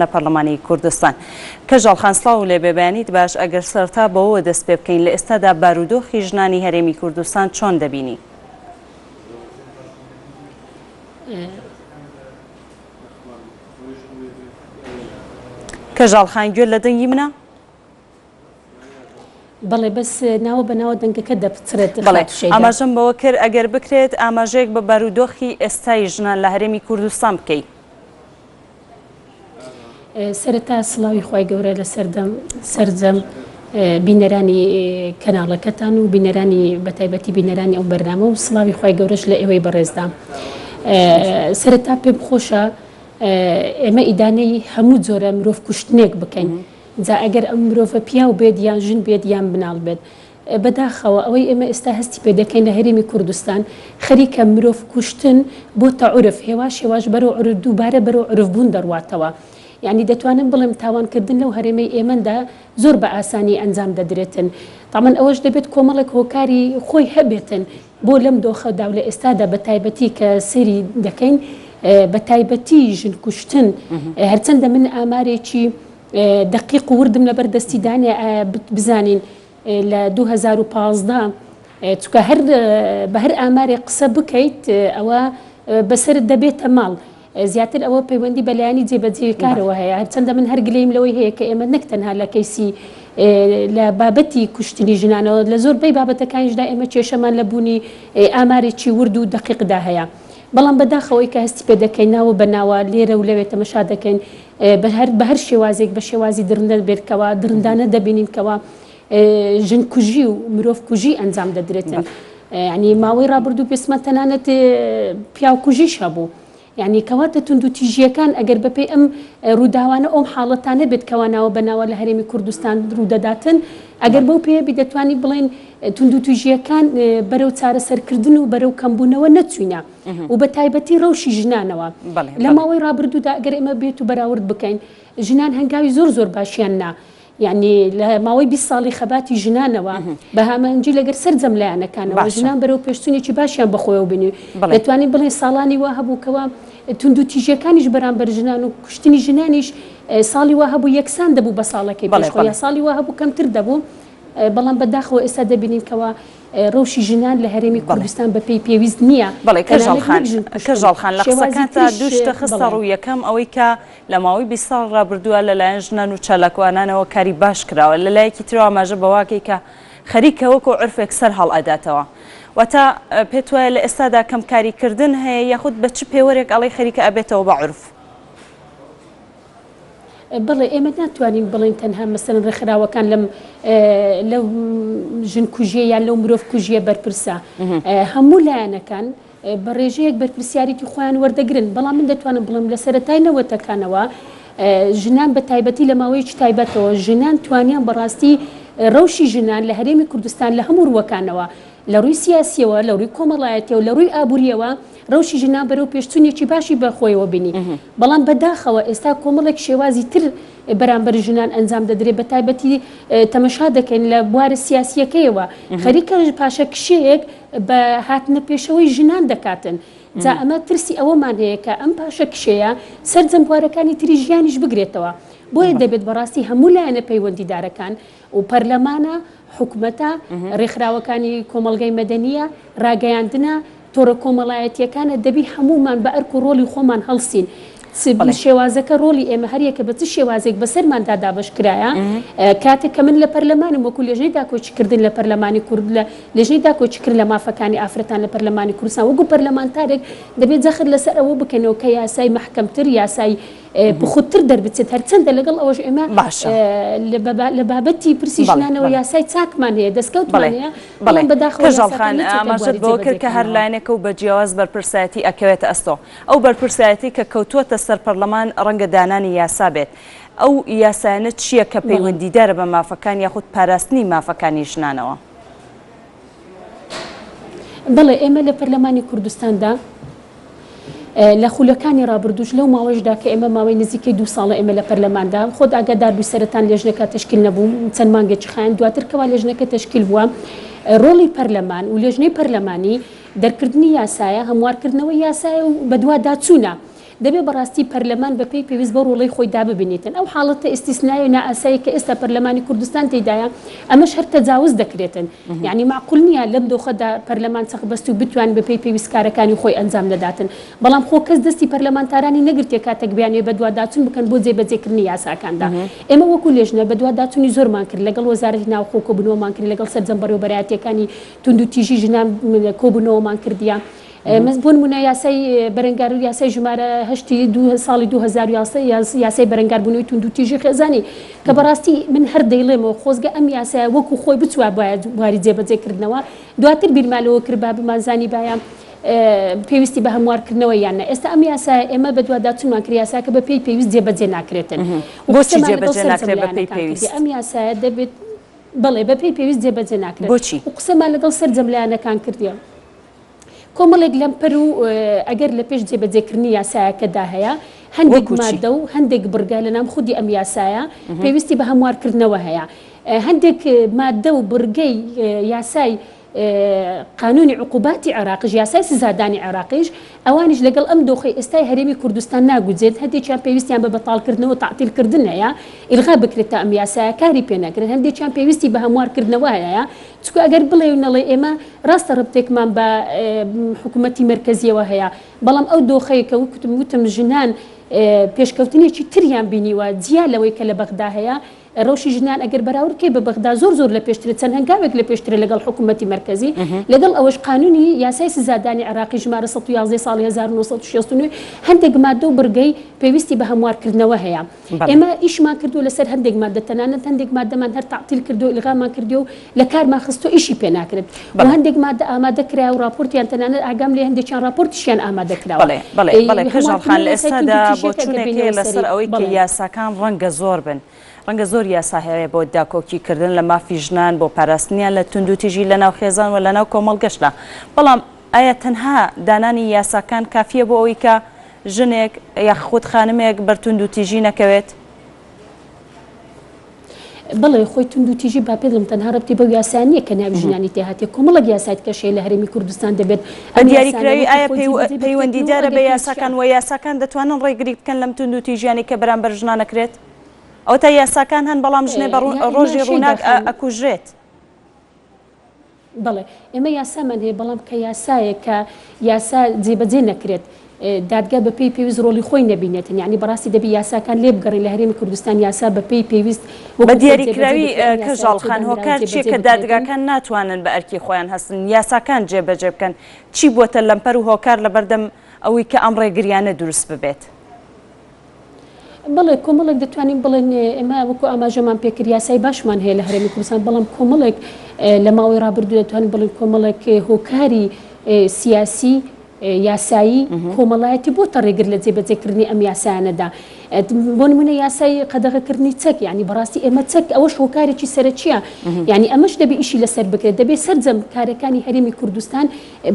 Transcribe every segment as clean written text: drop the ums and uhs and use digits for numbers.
لە پەرلەمانی کوردستان کەژاڵخان سڵاو لێ بێبیانیت باش ئەگەر سەرتا بەوە دەست پێ بکەین لە ئێستادا بارودۆخی ژنانی هەرێمی کوردستان چۆن دەبینی؟ کەژاڵخان گوێ لە دەنگی منە؟ بەڵێ بەس ناوە بە ناوە دەنگەکە دەپچرێت. بەڵێ ئاماژەم بەوە کرد ئەگەر بکرێت ئاماژەیەک بە بارودۆخی ئێستای ژنان لە هەرێمی کوردستان بکەیت. سەرەتا سڵاوی خی گەورە لە سەرجەم بینەرانی کەناڵەکەتان و بینەرانی بەتایبەتی بینەرانی ئەو بەرنامە و سڵاوی خی گەورەش لە ئێوەی بەڕێزدا. سەرەتا پێم خۆشە ئێمە ئیدانەی هەموو جۆرە مرۆڤ کوشتنێک بکەین. جا ئەگەر ئەم مرۆڤە پیاو بێت یان ژن بێت یان بناڵ بێت بەداخەوە ئەوەی ئێمە ئێستا هەستی پێ دەکەین لە هەرێمی کوردستان خەریکە مرۆڤ کوشتن بۆتە عورف هێواش بەرەو عورف دووبارە بەرەو عورف بوون دەڕواتەوە. یعنی دەتوانم بڵێم تاوانکردن لەو هەرێمەی ئێمەدا زۆر بە ئاسانی ئەنجام دەدرێتن. تامان ئەوەش دەبێت کۆمەڵێک هۆکاری خۆی هەبێتن بۆ لەم دۆخەدا و لە ئێستادا بە تایبەتی کە سێری دەکەین بە تایبەتی ژن کوشتن هەرچەندە من ئامارێکی دقیق و وردم لەبەر دەستیدانێ بزانین لە 2015 چکە بە هەر ئامارێ قسە بکەیت ئەوە بەسرت دەبێتە ماڵ. زیاتر ئەوە پەیوەندی بەلایانی جێبەجێکارەوە هەیە هەرچەندە من هەرگلەیم لەوەی هەیە کە ئێمە نەکتەنها لە کەیسی لە بابەتی کوشتنی ژنانەوە لە زۆربەی بابەتەکانیشدا ئێمە کێشەمان لە بوونی ئامارێکی ورد و دقیقدا هەیە. بەڵام بەداخەوەی کە هەستی پێ دەکەین ناوە بەناوە لێرە و لەوێ تەمەشا دەکەین بە هەر شێوازێک بە شێوازی درندە بێتکەوە درندانە دەبینینکەوە ژن کوژی و مرۆڤ کوژی ئەنجام دەدرێتن. ینی ماوەی ڕابردوو پێسمە تەنانەت پیاو کوژیش هەبوو. یعنی کەواتە تونند و تیژیەکان ئەگەر بەپێی ئەم ڕووداوانە ئەم حاڵەتانە بێت کەواناوە بەناوە لە هەرێمی کوردستان ڕوودەداتن ئەگەر بەو پێبی دەتوانی بڵێن تونند و تیژیەکان بەرەو چارەسەرکردن و بەرەو کەمبوونەوە نەچوینە و بە تایبەتی ڕەوشی ژنانەوە لە ماوەی ڕابردوودا ئەگەر ئێمە بێت و بەراورد بکەین ژنان هەنگاوی زۆر باشیان نا. یعنی لە ماوەی 20 ساڵی خەباتی ژنانەوە بە هەمەنجی لەگەر سەرجەم لایەنەکانەوە ژنان بەرەو پێشچوونێکی باشیان بەخۆیەوە بینی دەتوانین بڵێ ساڵانی وا هەبووکەوە تونند و تیژیەکانیش بەرامبەر ژنان و کوشتنی ژنانیش ساڵی وا هەبوو یەکسان دەبوو بە ساڵەکەی پێشخۆ یا ساڵی وا هەبوو کەمتر دەبوو. بەڵام بەداخەوە ئێستا دەبینینکەوە ڕەوشی ژنان لە هەرێمی کوردستان بەپێی پێویست نییە. بەڵێ کەژاڵخان لە قسەکانتە دووشتە خستە ڕوو یەکەم ئەوەی کە لە ماوەی 20 ساڵ ڕابردووە لەلایەن ژنان و چالاکوانانەوە کاری باش کراوە لەلایەکی ترەوە ئاماژە بەواکەی کە خەریکە وەکو عورفێک سەر هەڵ ئەداتەوە. واتە پێت وایە لە ئێستادا کەم کاریکردن هەیە یاخود بە چ پێوەرێک ئەڵێ خەریکە ئەبێتەوە بە عورف؟ بڵێ ئێمە ناتوانین بڵین تەنها مەسەرەن ڕێکخراوەکان لەو ژن کوژیە یان لەو مرۆڤ کوژیە بەرپرسە هەموو لایەنەکان بە ڕێژەیەک بەرپرسیارێتی خۆیان وەردەگرن. بەڵام من دەتوانم بڵم لە سەرەتای نەوەتەکانەوە ژنان بە تایبەتی لە ماوەیەکی تایبەتەوە ژنان توانیان بەڕاستی ڕەوشی ژنان لە هەرێمی کوردستان لە هەموو ڕووەکانەوە لە ڕووی سیاسیەوە لە ڕووی کۆمەڵایەتیەوە لە ڕووی ئابوووریەوە ڕەوشی ژنان بەرەو پێشچوونێکی باشی بەخۆیەوە بینی. بەڵام بەداخەوە ئێستا کۆمەڵێک شێوازی تر بەرامبەر ژنان ئەنجام دەدرێت بە تایبەتی تەمەشا دەکەین لە بوارە سیاسیەکەیەوە خەریکە پاشە کشەیەک بە هاتنە پێشەوەی ژنان دەکاتن. جا ئەمە ترسی ئەوەمان هەیە کە ئەم پاشە کشەیە سەرجەم بوارەکانی تری ژیانیش بگرێتەوە. بۆیە دەبێت بەڕاستی هەموو لایەنە پەیوەندیدارەکان و پەرلەمانە حکوومەتە ڕێکخراوەکانی کۆمەڵگەی مەدەنیە ڕاگەیاندنە تۆڕە کۆمەڵایەتیەکانە دەبی هەمومان بە ئەرک و ڕۆلی خۆمان هەڵسین. شێوازەکە ڕۆلی ئێمە هەریەکە بە چ شێوازێک بەسەرماندا دابشکرایە کاتێک کە من لە پەرلەمانم وەکو لێژنەی داکۆچیکردن لە پەرلەمانی کورد لە لێژنەی داکۆچیکردن لە مافەکانی ئافرەتان لە پەرلەمانی کوردستان وەکو پەرلەمانتارێک دەبێت جەخت لەسەر ئەوە بکەنەوە کە یاسای مەحکەمتر یاسای بخوتر دەربچێت هەرچەندە لەگەڵ ئەوەش ئێمە لە بابەتی پرسی ژنانەوە یاسای چاکمان هەیە دەستکەوتمان هەیە. بەڵام بەداخەوە کەژاڵخان ئاماژەت بۆ کرد کە هەر لایەنێکە و بە جیاواز بەرپرسایەتی ئەکەوێتە ئەستۆ ئەو بەرپرسایەتی کە کەوتووەتە سەر پەرلەمان ڕەنگە دانانی یاسا بێت. ئەو یاسایانە چییە کە پەیوەندیدارە بە مافەکان یاخود پاراستنی مافەکانی ژنانەوە؟ بەڵێ ئێمە لە پەرلەمانی کوردستاندا لە خولەکانی ڕابردوش لەو ماوەشدا کە ئێمە ماوەی نزیکەی 2 ساڵە ئێمە لە پەرلەماندا خۆت ئاگادار بووی سەرەتان لێژنەکە تەشکیل نەبوو چەند مانگێکی خایەن دواتر کەوا لێژنەکە تەشکیل بووە ڕۆڵی پەرلەمان و لێژنەی پەرلەمانی دەرکردنی یاسایە هەموارکردنەوەی یاسایە و بەدوا داچوونە دەبێ بەڕاستی پەرلەمان بەپێی پێویست بە ڕۆڵەی خۆی داببینێتن ئەو حاڵەتە ئیستیسنای و نائاسایی کە ئێستا پەرلەمانی کوردستان تێدایە ئەمەش هەر تەجاوز دەکرێتن یعنی معقول نییە لەم دۆخەدا پەرلەمان سەخبەست و بتوان بەپێی پێویست کارەکانی خۆی ئەنجام دەداتن بەڵام خۆ کەس دەستی پەرلەمانتارانی نەگرتێ کاتێک بیانێ بە دوواداچوون بکەن بۆ جێبەجێکردنی یاساکاندا ئێمە وەکو لێژنە بە دوواداچوونی زۆرمان کرد لەگەڵ وەزارەتی ناوخۆ کۆبوونەوەمان کرد لەگەڵ سەرجەم بەڕێوەبەرایەتیەکانی تونند و تیژی ژنان کۆبوونەوەمان کردیان بۆ نمونە یاسای بەرەنگار و یاسای ژمارە هەشتی ساڵی 2011 یاسای بەرەنگاربوونەوەی تونند و تیژی خێزانی کە بەڕاستی من هەر دەیڵێمەوە خۆزگە ئەم یاسایە وەکو خۆی بچوە بواری جێبەجێکردنەوە دواتر بیرمالەوە کرد با بمانزانی باە پێویستی بە هەموارکردنەوە یانە ئێستا ئەم یاسای ئێمە بە دوواداچوونمان کرد یاساکە بە پێی پێویست جێبەجێ ناکرێتن بۆچی جێبەجێ ناکرێت بە پێی پێویست ئەم یاسایە دەبێت بەڵێ بە پێی پێویست جێبەجێ ناکرێت بۆچی و قسەمان لەگەڵ سەرجەملایەنەکان کردیە کۆمەڵێک لەم پەر و ئەگەر لە پێش جێبەجێکردنی یاسایەکەدا هەیە هەندێک مادە و هەندێک بڕگە لە نام خودی ئەم یاسایە پێویستی بە هەموارکردنەوە هەیە هەندێک مادە و بڕگەی یاسای قانونی عقوباتی عراقیش یاسای سزادانی عراقیش ئەوانیش لەگەڵ ئەم دۆخی ئێستای هەرێمی کوردستان ناگوزێت هەندێکیان پێویستیان بە بەتاڵکردنەوە تعتیلکردن هەیە ئیلغا بکرێتە ئەم یاسایە کاری پێ ناکرێت هەندێکیان پێویستی بە هەموارکردنەوە هەیە چکە ئەگەر بڵێ و نەڵێ ئێمە ڕاستە ڕبتێکمان بە حکوومەتی مرکزیەوە هەیە بەڵام ئەو دۆخەیە کە وتم ژنان پێشکەوتنێکی تریان بینیوە جیا لەوەی کە لە بەغدا هەیە ڕۆژی ژنان ئەگەر بەراوردکەی بە بەغدا زۆر لە پێشتر چەند هەنگاوێک لە پێشتر لەگەڵ حکوومەتی مرکزی لەگەڵ ئەوەش قانونی یاسای سزادانی عراقی ژمارە 111 ساڵی 1969 هەندێک مادە و بڕگەی پێویستی بە هەموارکردنەوە هەیە ئێمە ئیشمان کردو لەسەر هەندێک مادە تەنانەت هەندێک مادەمان هەر تعتیل کردو ئیلغامان کردو و لە کارمان خستۆ ئیشی پێ ناکرێت و هەندێک مادە ئامادە کرا و راپۆرتیان تەنانەت ئاگام لێ هەندێکیان راپۆرتیشیان ئامادە کراوە بەڵێ کەژاڵخان لە ئێستادا بۆ چوونێکی لەسەر ئەوەی کە یاساکان ڕەنگە زۆر بن ڕەنگە زۆر یاسا هەیە بۆ داکۆکیکردن لە مافی ژنان بۆ پاراستنیان لە تونند و تیژی لەناو خێزان و لەناو کۆمەڵگەشتە بەڵام ئایا تەنها دانانی یاساکان کافیە بۆ ئەوەی کە ژنێک یاخود خانمێک بەر تونند و تیژی نەکەوێت بەڵێ خۆی تونند و تیژی با پێڵم تەنها ڕەبتی بەو یاسانیە کە ناوی ژنانی تێهاتێ کۆمەڵک یاسایت کەشەیە لە هەرێمی کوردستان دەبێت بە دیاریکراوی ئایا پەیوەندیدارە بە یاساکان و یاساکان دەتوانن ڕێگری بکەن لەم تونند و تیژیانی کە بەرامبەر ژنان نەکرێت ئەو تا یاساکان هەن بەڵام ژنێ بە ڕۆژی ڕووناک ئەکوژرێت بەڵێ ئێمە یاسامان هەیە بەڵام کە یاسایە کە یاسا جێبەجێ نەکرێت دادگا بە پێی پێویست ڕۆڵی خۆی نەبینێتن یعنی بەڕاستی دەبی یاساکان لێ بگەڕین لە هەرێمی کوردستان یاسا بە پێی پێویست بە دیاریکراوی کەژاڵخان هۆکار چیە کە دادگاکان ناتوانن بە ئەرکی خۆیان هەستن یاساکان جێبەجێ بکەن چی بووەتە لەمپەر و هۆکار لە بەردەم ئەوەی کە ئەم ڕێگریانە دروست ببێت بەڵێ کۆمەڵێک دەتوانین بڵێن ئێمە وەکو ئاماژەمان پێکرد یاسای باشمان هەیە لە هەرێمی کوردستان بەڵام کۆمەڵێک لە ماوەی ڕابردوو دەتوانین بڵێن کۆمەڵێک هۆکاری سیاسی یاسایی کۆمەڵایەتی بۆ ڕێگر لە جێبەجێکردنی ئەم یاسایانەدا بۆ نمونە یاسای قەدەغەکردنی چەک یعنی بەڕاستی ئێمە چەک ئەوەش هۆکارێکی سەرچیە یعنی ئەمەش دەبێ ئیشی لەسەر بکرێت دەبێت سەرجەم کارەکانی هەرێمی کوردستان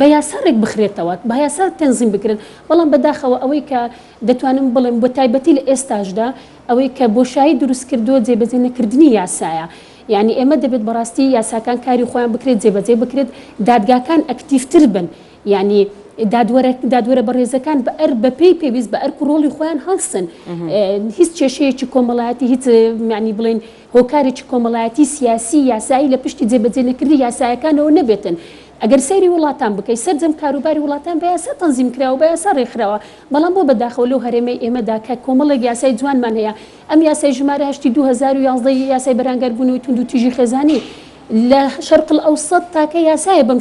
بە یاسا ڕێک بخرێتەوە بە یاسا تەنزیم بکرێت بەڵام بەداخەوە ئەوەی کە دەتوانم بڵێم بۆ تایبەتی لە ئێستاشدا ئەوەی کە بۆشایی دروست کردووە جێبەجێ نەکردنی یاسایە یعنی ئێمە دەبێت بەڕاستی یاساکان کاری خۆیان بکرێت جێبەجێ بکرێت دادگاکان ئەکتیفتر بن یعنی دادوەرە بەڕێزەکان بە پێی پێویست بە ئەرک و ڕۆڵی خۆیان هەڵسن هیچ کێشەیەکی کۆمەڵایەتی هیچ معنی بڵێن هۆکارێکی کۆمەڵایەتی سیاسی یاسایی لە پشتی جێبەجێ نەکردی یاسایەکانەوە نەبێتن ئەگەر سەیری وڵاتان بکەیت سەرجەم کاروباری وڵاتان بە یاسا تەنزیم کراوە بە یاسا ڕێکخراوە بەڵام بۆ بەداخەوە لەو هەرێمەی ئێمەدا کە کۆمەڵێک یاسای جوانمان هەیە ئەم یاسای ژمارە 2011 یاسای بەرامبەربوونەوەی تونند و تیژی خێزانی لە شەرق الأوسط تاکە یاسایە بەم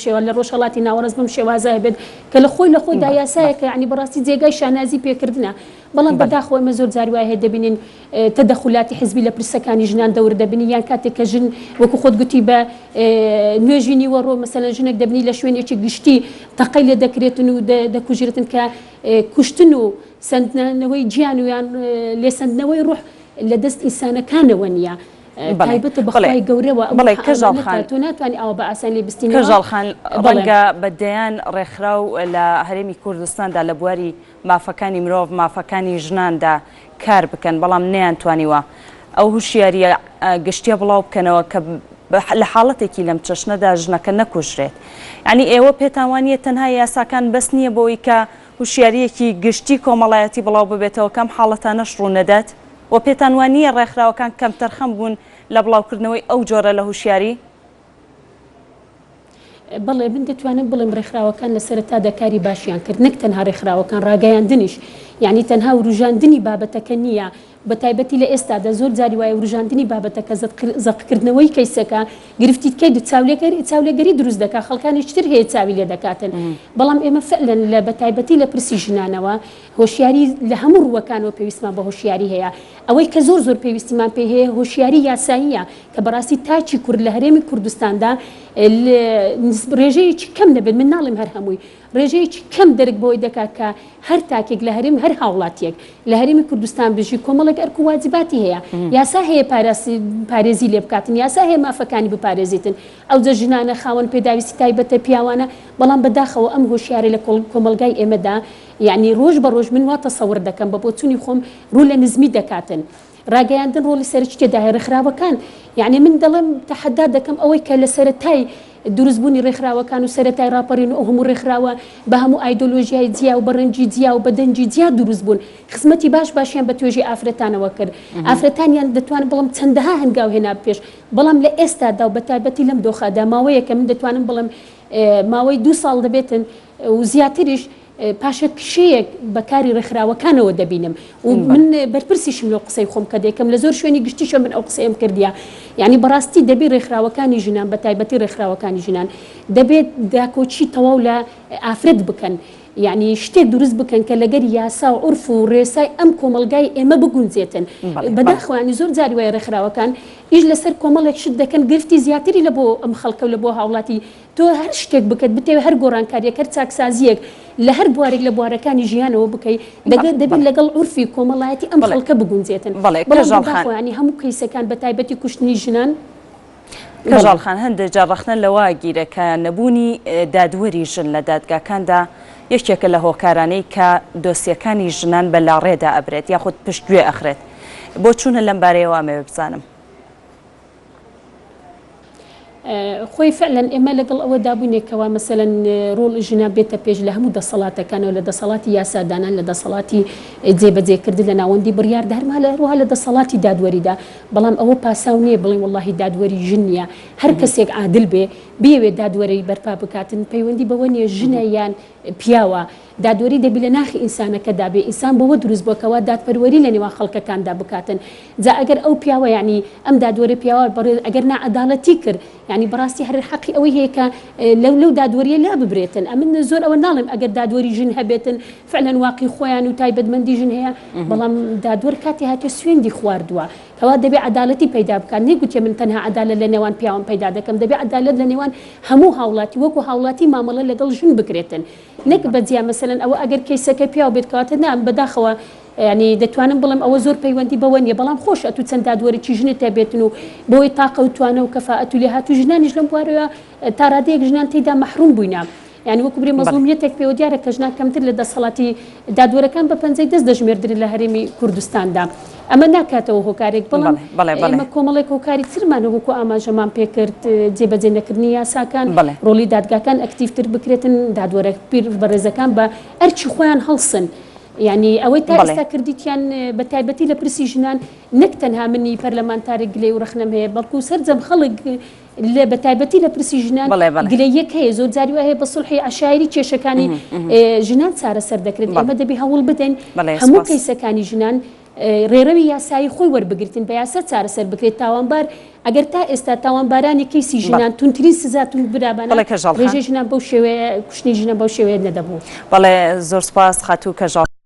شێوە لە ڕۆژهەڵاتی ناوەڕست بەم شێوازایە بێت کە لە خۆیدا یاسایەکە یعنی بەڕاستی جێگای شانازی پێکردنە بەڵام بەداخەوە ئێمە زۆر جار وایە دەبینین تەدەخولاتی حزبی لە پرسەکانی ژنان دەور دەبینی یان کاتێک کە ژن وەکو خۆت گوتی بە نوێژینی وەڕۆ مەسەلەن ژنێک دەبینی لە شوێنێکی گشتی تەقەی لێ دەکرێتن و دەکوژێتن کە کوشتن و سندنەوەی گیان و یان لێسەندنەوەی ڕوح لە دەست ئینسانەکانەوە نییە تایبەتە بەخوای گەورەوە بڵێ کەژاڵخان تۆ ناتوانانی ئەوە بە ئاسان لێ بستین کەژاڵخان ڕەنگە بەدەیان ڕێکخراو لە هەرێمی کوردستاندا لە بواری مافەکانی مرۆڤ مافەکانی ژناندا کار بکەن بەڵام نەیانتوانیوە ئەو هوشیاریە گشتیە بڵاو بکەنەوە کە لە حاڵەتێکی لەم چەشنەدا ژنەکە نەکوژرێت یعنی ئێوە پێتاوانیە تەنها یاساکان بەس نییە بۆی کە هوشیاریەکی گشتی کۆمەڵایەتی بڵاو ببێتەوە کەم حاڵەتانەش ڕوو نەدات و پێتان وانییە ڕێکخراوەکان کەم تەرخەم بوون لە بڵاوکردنەوەی ئەو جۆرە لە هوشیاری؟ بەڵێ من دەتوانم بڵێم ڕێکخراوەکان لە سەرەتا دەکاری باشیان کرد نەک تەنها ڕێکخراوەکان ڕاگەیاندنیش یعنی تەنها وروژاندنی بابەتەکە نییە بە تایبەتی لە ئێستادا زۆر جاری وایە وروژاندنی بابەتەکە زەقکردنەوەی کەیسەکە گرفتیتکەی چاولێگەری دروست دەکات خەڵکانیش تر هەیە چاوی لێ دەکاتن بەڵام ئێمە فعلەن لە بە تایبەتی لە پرسی ژنانەوە هۆشیاری لە هەموو ڕووەکانەوە پێویستمان بە هۆشیاری هەیە ئەوەی کە زۆر زۆر پێویستیمان پێ هەیە هۆشیاری یاساییە کە بەڕاستی تاچی کورد لە هەرێمی کوردستاندا ڕێژەیەکی کەم دەبێت من ناڵێم هەر هەمووی ڕێژەیەکی کەم دەرک بۆی دەکات کە هەر تاکێک لە هەرێم هەر هاوڵاتیەک لە هەرێمی کوردستان بژی کۆمەڵێک ئەرک و واجباتی هەیە یاسا هەیە پارێزی لێ بکاتن یاسا هەیە مافەکانی بپارێزیتن ئەو جە ژنانە خاوەن پێداویستی تایبەتە پیاوانە بەڵام بەداخەوە ئەم هۆشیارە لە کۆمەلگای ئێمەدا یعنی ڕۆژ بە ڕۆژ من وا تەسەور دەکەم بە بۆچوونی خۆم ڕوو لە نزمی دەکاتن ڕاگەیاندن ڕۆڵی سەرچ تێداهێ ڕێکخراوەکان یعنی من دەڵێم تەحەدا دەکەم ئەوەی کە لە سەرەتای دروستبوونی ڕێکخراوەکان و سەرەتای ڕاپەڕین و هەموو ڕێکخراوە بە هەموو ئایدۆلۆژیای جیا و بەڕەنجی جیا و بەدەنجی جیا دروست بوون خزمەتی باشیان بە توێژی ئافرەتانەوە کرد ئافرەتانیان دەتوانن بڵم چەندەها هەنگاو هێنا پێش بەڵام لە ئێستادا و بە تایبەتی لەم دۆخەدا ماوەیە کە من دەتوانم بڵم ماوەی 2 ساڵ دەبێتن و زیاتریش پاشە کشەیەک بەکاری ڕێکخراوەکانەوە دەبینم و من بەرپرسیشم لە قسەی خۆم کە دەکەم لە زۆر شوێنی گشتیشە من ئەو قسەیم کردیا یعنی بەڕاستی دەبێت ڕێکخراوەکانی ژنان بە تایبەتی ڕێکخراوەکانی ژنان دەبێت داکۆچی تەواو لە ئافرەت بکەن یعنی شتێک دروست بکەن کە لەگەر یاسا و عورف و ڕێسای ئەم کۆمەلگای ئێمە بگونجێتن بەداخوانی زۆر جاری وایە ڕێکخراوەکان ئیش لەسەر کۆمەڵێک شت دەکەن گرفتی زیاتری لە بۆ ئەم خەڵکە و لە بۆ هاوڵاتی تۆ هەر شتێک بکەیت بتێوە هەر گۆڕانکاریەک هەر چاکسازیەک لە هەر بوارێک لە بوارەکانی ژیانەوە بکەیت دەبێت لەگەڵ عورفی کۆمەڵایەتی ئەم خەڵکە بگونجێتن بەڵام ینی هەموو کەیسەکان بە تایبەتی کوشتنی ژنان کەژاڵخان هەندێک جار ڕەخنە لەوە گیرەکە نەبوونی دادوەری ژن لە دادگاکاندا یەکێکە لە هۆکارانەی کە دۆسیەکانی ژنان بە لاڕێدا ئەبرێت یاخود پشتگوێ ئەخرێت بۆ چوونە لەم بارەیەوە ئەمەوێ بزانم خۆی فعلەن ئێمە لەگەڵ ئەوە دابوونێکەوە مەسەلەن ڕۆڵ ژنا بێتە پێش لە هەموو دەسەڵاتەکانەوە لە دەسەڵاتی یاسادانان لە دەسەڵاتی جێبەجێکردن لە ناوەندی بڕیاردا هەرما لە ڕوها لە دەسەڵاتی دادوەریدا بەڵام ئەوە پاساو نییە بڵێ وڵاهی دادوەری ژن نییە هەر کەسێک عادل بێ بێوێ دادوەری بەرپا بکاتن پەیوەندی بەوە نیە ژنە یان پیاوە دادوەری دەبی لە ناخی ئینسانەکەدا بێ ئینسان بەوە دروست بۆکەوە دادپەروەری لە نێوان خەڵکەکاندا بکاتن جا ئەگەر ئەو پیاوە یعنی ئەم دادوەری پیاوە ئەگەر نەعەداڵەتی کرد یعنی بەڕاستی هەر حەقی ئەوەی هەیە کە لەو دادوەریە لا ببرێتن ئەمن زۆر ئەوە ناڵێم ئەگەر دادوەری ژن هەبێتن فعلەن واقعی خۆیان و تایبەتمەندی ژن هەیە بەڵام دادوەر کاتی هاتە سوێندی خواردووە کەوا دەبێ عەدالەتی پەیدا بکات نێگوتێ من تەنها عەدالەت لە نێوان پیاوان پەیدا دەکەم دەبێ عەدالەت لە نێوان هەموو هاوڵاتی وەکو هاوڵاتی مامەڵە لەگەڵ ژن بکرێتن نەک بەجیا مەسەلەن ئەوە ئەگەر کەیسەکە پیاو بێت کەواتە نام بەداخەوە ینی دەتوانم بڵم ئەوە زۆر پەیوەندی بەوە نیە بەڵام خۆش ئەتو چەند دادوەرێکی ژنت هەبێتن و بۆی تاقە و توانە و کەفاەت و لێ هاتوو ژنانیش لەم بوارەوە تا ڕادەیەک ژنان تێیدا مەحروم بووینە یعنی وەکو برێ مەزلومیەتێک پێوە دیارە کە ژنان کەمتر لە دەسەڵاتی دادوەرەکان بە 50 دەست دەژمێردرێت لە هەرێمی کوردستاندا ئەمە ناکاتەوە هۆکارێک بەڵام ئێمە کۆمەڵێک هۆکاری ترمانە وەکو ئاماژەمان پێکرد جێبەجێ نەکردنی یاساکان ڕۆڵی دادگاکان ئەکتیڤتر بکرێتن دادوەرە پیر بەڕێزەکان بە ئەرچی خۆیان هەڵسن یعنی ئەوەی تا ئێستا کردیتیان بە تایبەتی لە پرسی ژنان نەک تەنها منی پەرلەمانتارێک گلەی و ڕەخنەم هەیە بەڵکو سەرجەم خەڵک لە بە تایبەتی لە پرسی ژنان گلەیەک هەیە زۆر جاری وایە بە سڵحی عەشایری کێشەکانی ژنان چارەسەر دەکرێت ئێمە دەبێ هەوڵ بدەین هەموو کەیسەکانی ژنان ڕێڕەوی یاسایی خۆی وەربگرتن بە یاسا چارەسەر بکرێت تاوانبار ئەگەر تا ئێستا تاوانبارانی کەیسی ژنان تونترین سزاتون برابانە ڕێژەی ژنان بەو شێوەیە کوشتنی ژنە بەو شێوەیە نەدەبوو بەڵێ زۆر سپاس خاتوو کەژاڵ